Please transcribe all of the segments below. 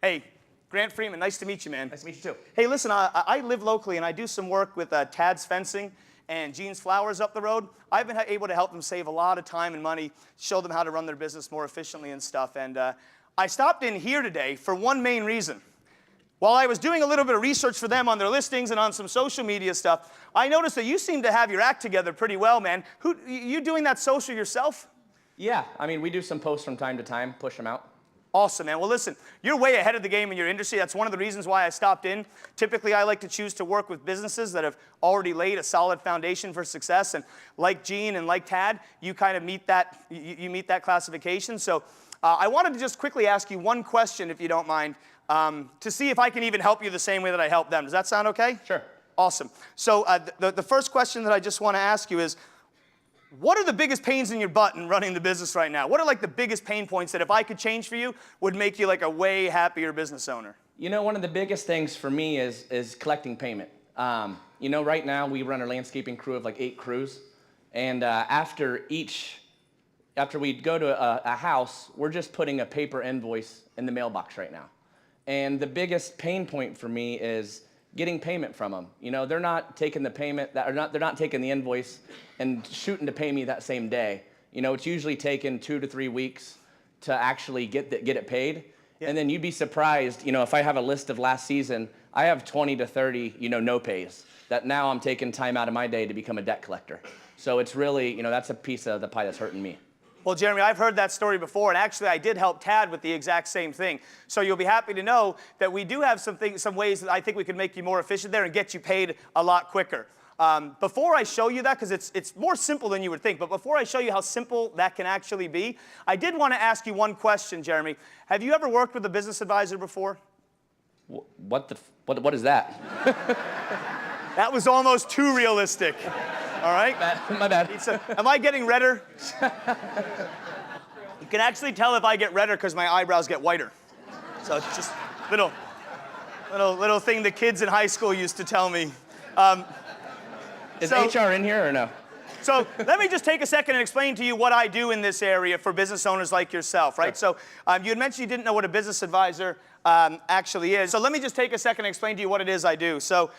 Hey, Grant Freeman, nice to meet you, man. Nice to meet you, too. Hey, listen, I live locally, and I do some work with Tad's Fencing and Gene's Flowers up the road. I've been able to help them save a lot of time and money, show them how to run their business more efficiently and stuff. And I stopped in here today for one main reason. While I was doing a little bit of research for them on their listings and on some social media stuff, I noticed that you seem to have your act together pretty well, man. You doing that social yourself? Yeah, I mean, we do some posts from time to time, push them out. Awesome, man. Well, listen, you're way ahead of the game in your industry. That's one of the reasons why I stopped in. Typically, I like to choose to work with businesses that have already laid a solid foundation for success. And like Gene and like Tad, you kind of meet that, you meet that classification. So I wanted to just quickly ask you one question, if you don't mind, to see if I can even help you the same way that I help them. Does that sound okay? Sure. Awesome. So the first question that I just want to ask you is, what are the biggest pains in your butt in running the business right now? What are like the biggest pain points that if I could change for you would make you like a way happier business owner? You know, one of the biggest things for me is collecting payment. You know, right now we run a landscaping crew of like 8 crews, and after we go to a house, we're just putting a paper invoice in the mailbox right now. And the biggest pain point for me is getting payment from them. You know, they're not taking the payment, they're not taking the invoice and shooting to pay me that same day. You know, it's usually taken 2 to 3 weeks to actually get it paid. Yeah. And then you'd be surprised, you know, if I have a list of last season, I have 20 to 30, you know, no pays that now I'm taking time out of my day to become a debt collector. So it's really, you know, that's a piece of the pie that's hurting me. Well, Jeremy, I've heard that story before, and actually I did help Tad with the exact same thing. So you'll be happy to know that we do have some ways that I think we can make you more efficient there and get you paid a lot quicker. Before I show you that, because it's more simple than you would think, but before I show you how simple that can actually be, I did want to ask you one question, Jeremy. Have you ever worked with a business advisor before? What is that? That was almost too realistic. All right? My bad. Am I getting redder? You can actually tell if I get redder because my eyebrows get whiter. So it's just little thing the kids in high school used to tell me. Is HR in here or no? So let me just take a second and explain to you what I do in this area for business owners like yourself, right? Sure. So you had mentioned you didn't know what a business advisor actually is. So let me just take a second and explain to you what it is I do. So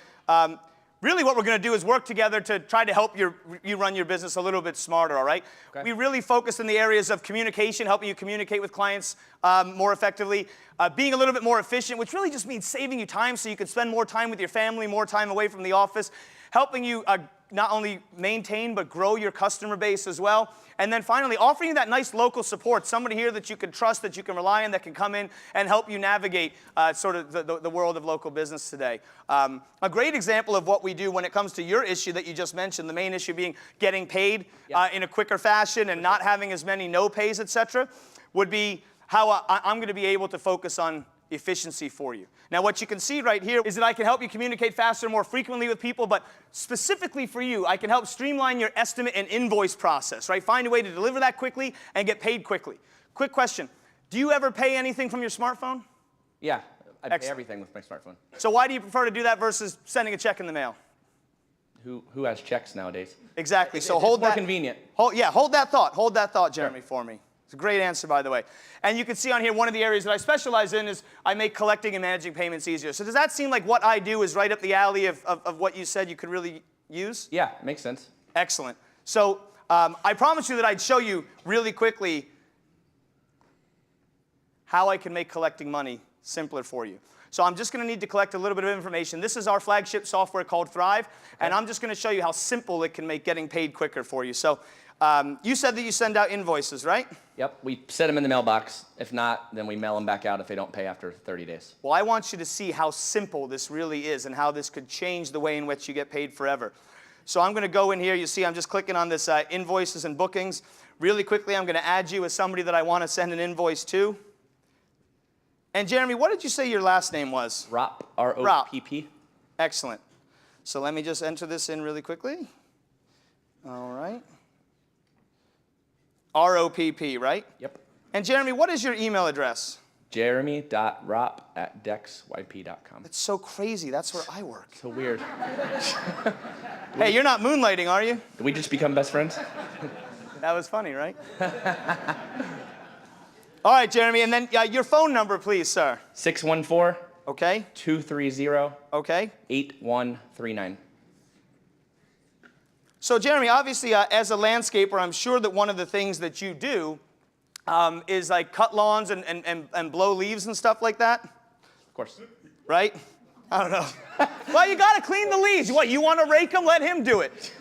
really what we're going to do is work together to try to help you run your business a little bit smarter, all right? Okay. We really focus in the areas of communication, helping you communicate with clients more effectively, being a little bit more efficient, which really just means saving you time so you can spend more time with your family, more time away from the office, helping you not only maintain but grow your customer base as well. And then finally, offering you that nice local support, somebody here that you can trust, that you can rely on, that can come in and help you navigate sort of the world of local business today. A great example of what we do when it comes to your issue that you just mentioned, the main issue being getting paid in a quicker fashion and not having as many no pays, et cetera, would be how I'm going to be able to focus on efficiency for you. Now, what you can see right here is that I can help you communicate faster, more frequently with people, but specifically for you, I can help streamline your estimate and invoice process, right? Find a way to deliver that quickly and get paid quickly. Quick question. Do you ever pay anything from your smartphone? Yeah, I pay everything with my smartphone. So why do you prefer to do that versus sending a check in the mail? Who has checks nowadays? Exactly. So it's more convenient. Hold that thought. Hold that thought, Jeremy, for me. It's a great answer, by the way. And you can see on here, one of the areas that I specialize in is I make collecting and managing payments easier. So does that seem like what I do is right up the alley of what you said you could really use? Yeah, makes sense. Excellent. So I promised you that I'd show you really quickly how I can make collecting money simpler for you. So I'm just going to need to collect a little bit of information. This is our flagship software called Thrive, and I'm just going to show you how simple it can make getting paid quicker for you. So you said that you send out invoices, right? Yep, we set them in the mailbox. If not, then we mail them back out if they don't pay after 30 days. Well, I want you to see how simple this really is and how this could change the way in which you get paid forever. So I'm going to go in here. You see I'm just clicking on this invoices and bookings. Really quickly, I'm going to add you as somebody that I want to send an invoice to. And Jeremy, what did you say your last name was? Ropp, R-O-P-P. Excellent. So let me just enter this in really quickly. All right. R-O-P-P, right? Yep. And Jeremy, what is your email address? jeremy.ropp@dexyp.com. That's so crazy. That's where I work. So weird. Hey, you're not moonlighting, are you? Did we just become best friends? That was funny, right? All right, Jeremy, and then your phone number, please, sir. 614 Okay. 230 Okay. 8139. So, Jeremy, obviously, as a landscaper, I'm sure that one of the things that you do is like cut lawns and blow leaves and stuff like that, Of course. right? I don't know. Well, you got to clean the leaves. What, you want to rake them? Let him do it.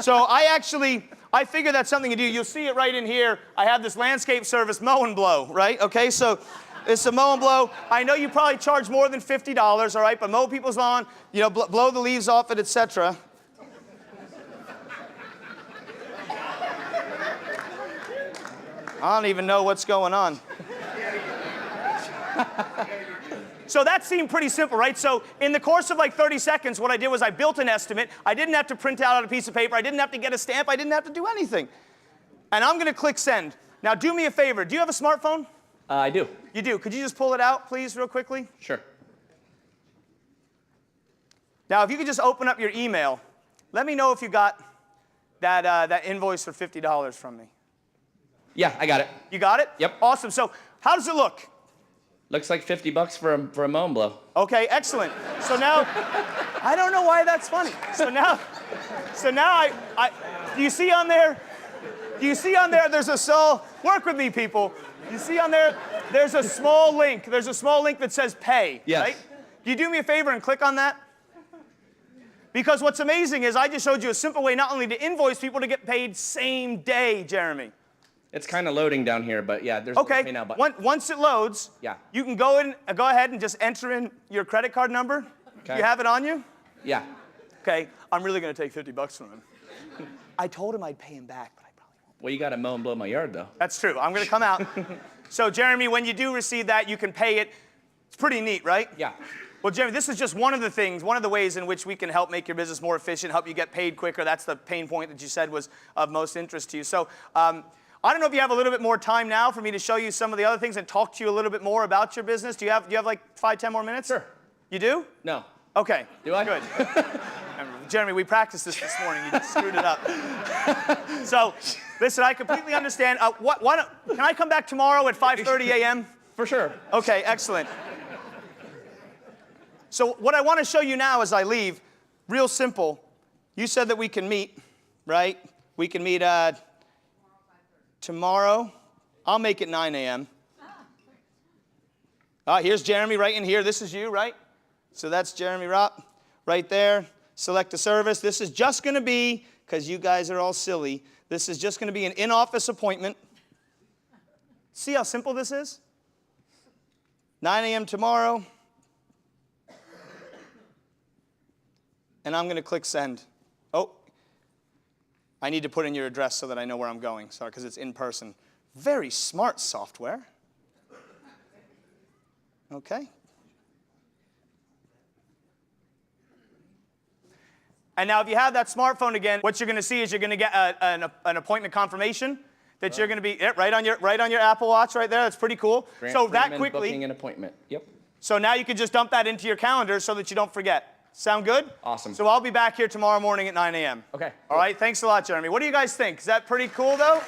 So I figure that's something you do. You'll see it right in here. I have this landscape service mow and blow, right? Okay, so it's a mow and blow. I know you probably charge more than $50, all right? But mow people's lawn, you know, blow the leaves off it, etc. I don't even know what's going on. So that seemed pretty simple, right? So in the course of like 30 seconds, what I did was I built an estimate. I didn't have to print out a piece of paper. I didn't have to get a stamp. I didn't have to do anything. And I'm going to click send. Now do me a favor. Do you have a smartphone? I do. You do. Could you just pull it out, please, real quickly? Sure. Now, if you could just open up your email, let me know if you got that invoice for $50 from me. Yeah, I got it. You got it? Yep. Awesome. So how does it look? Looks like $50 for a mow and blow. Okay, excellent. So now, I don't know why that's funny. So now do you see on there, there's a work with me, people. You see on there, there's a small link that says pay, Yes. right? Can you do me a favor and click on that? Because what's amazing is I just showed you a simple way not only to invoice people to get paid same day, Jeremy. It's kind of loading down here, but yeah, there's a Okay, pay now button. once it loads, Yeah. you can go ahead and just enter in your credit card number. Okay. You have it on you? Yeah. Okay, I'm really gonna take $50 from him. I told him I'd pay him back, but I probably won't. Well, you got to mow and blow my yard, though. That's true, I'm gonna come out. So Jeremy, when you do receive that, you can pay it. It's pretty neat, right? Yeah. Well, Jeremy, this is just one of the ways in which we can help make your business more efficient, help you get paid quicker. That's the pain point that you said was of most interest to you. So I don't know if you have a little bit more time now for me to show you some of the other things and talk to you a little bit more about your business. Do you have like 5-10 more minutes? Sure. You do? No. Okay. Do I? Good. Jeremy, we practiced this morning. You just screwed it up. So, listen, I completely understand. Can I come back tomorrow at 5:30 a.m.? For sure. Okay, excellent. So what I want to show you now as I leave, real simple. You said that we can meet, right? We can meet tomorrow. I'll make it 9 a.m. Here's Jeremy right in here. This is you, right? So that's Jeremy Ropp right there. Select a service. This is just going to be, because you guys are all silly, this is just going to be an in-office appointment. See how simple this is? 9 a.m. tomorrow. And I'm going to click send. Oh, I need to put in your address so that I know where I'm going. Sorry, because it's in person. Very smart software. Okay. And now if you have that smartphone again, what you're going to see is you're going to get an appointment confirmation that you're going to be right on your Apple Watch right there. That's pretty cool. Grant so that Freeman quickly. Booking an appointment. Yep. So now you can just dump that into your calendar so that you don't forget. Sound good? Awesome. So I'll be back here tomorrow morning at 9 a.m. Okay. All right. Thanks a lot, Jeremy. What do you guys think? Is that pretty cool, though?